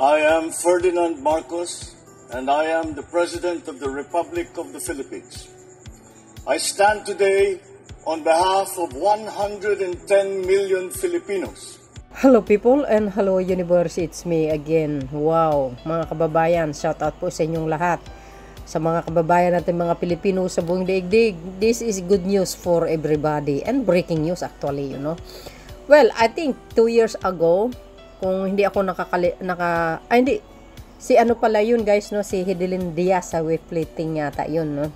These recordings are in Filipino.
I am Ferdinand Marcos, and I am the President of the Republic of the Philippines. I stand today on behalf of 110 million Filipinos. Hello people and hello universe, it's me again. Wow, mga kababayan, shout out po sa inyong lahat. Sa mga kababayan natin mga Pilipino sa buong daigdig, this is good news for everybody and breaking news actually, you know. Well, I think 2 years ago, kung hindi ako si ano pala yun guys, no, si Hidilyn Diaz sa weightlifting yata yun, no.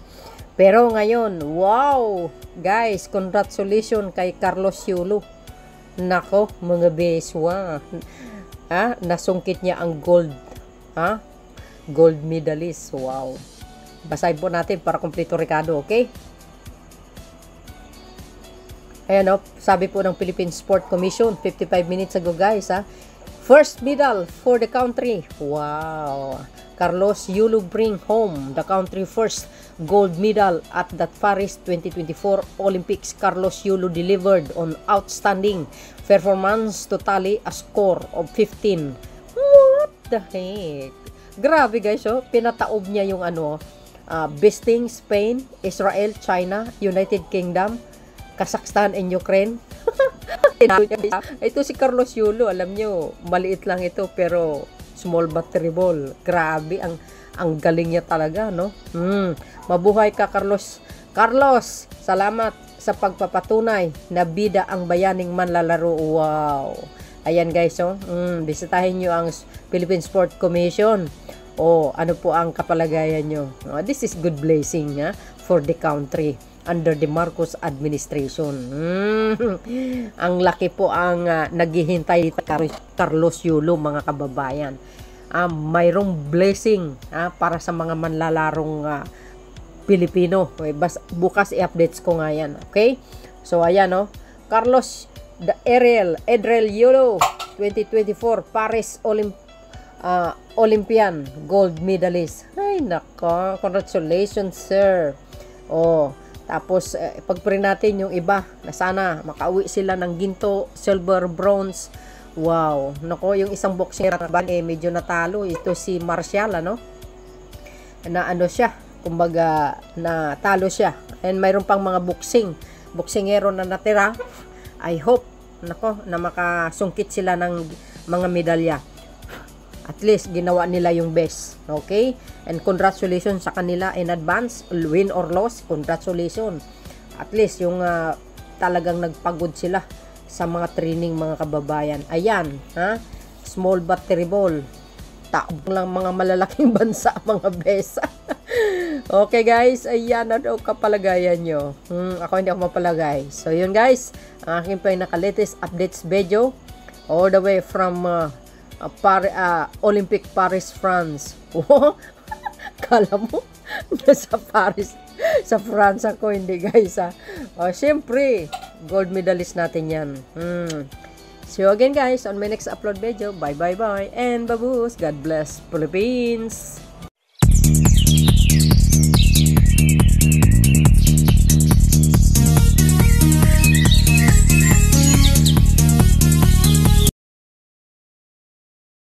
Pero ngayon, wow, guys, congratulations kay Carlos Yulo. Nako, mga beswa. Nasungkit niya ang gold, gold medalist. Wow. Basahin po natin para kompleto Ricardo, okay? Ayan o, sabi po ng Philippine Sport Commission 55 minutes ago guys, first medal for the country. Wow. Carlos Yulo bring home the country first gold medal at the Paris 2024 Olympics. Carlos Yulo delivered on outstanding performance to tally a score of 15. What the heck? Grabe guys, pinataob niya yung besting Spain, Israel, China, United Kingdom, Kazakhstan and Ukraine. Ito si Carlos Yulo, alam nyo, maliit lang ito pero small but terrible. Grabe, ang galing niya talaga, no? Mabuhay ka, Carlos. Carlos, salamat sa pagpapatunay na bida ang bayaning manlalaro. Wow. Ayan guys, bisitahin nyo ang Philippine Sport Commission. Ano po ang kapalagayan nyo? This is good blessing for the country under the Marcos administration. Ang laki po ang naghihintay Carlos Yulo, mga kababayan. Mayroong blessing para sa mga manlalarong Pilipino. Bukas i-updates ko nga yan. Okay? So ayan Carlos Edrel Yulo 2024 Paris Olympian gold medalist. Ay nako, congratulations sir. Tapos, pag-pray natin yung iba na sana makauwi sila ng ginto, silver, bronze. Wow. Nako, yung isang boxer medyo natalo. Ito si Marcial, na siya. Kumbaga, natalo siya. And mayroon pang mga boxingero na natira. I hope, na makasungkit sila ng mga medalya. At least, ginawa nila yung best. Okay? And congratulations sa kanila in advance. Win or loss, congratulations. At least, yung talagang nagpagod sila sa mga training, mga kababayan. Ayan, small but terrible. Taong lang mga malalaking bansa, mga besa. Okay guys, ayan na daw kapalagayan nyo. Ako hindi ako mapalagay. So yun guys, ang aking pinaka-latest updates video. All the way from Olympic Paris, France. Kala mo nasa Paris, sa France ako, hindi guys syempre gold medalist natin yan. See you again guys on my next upload video. Bye and babush. God bless Philippines.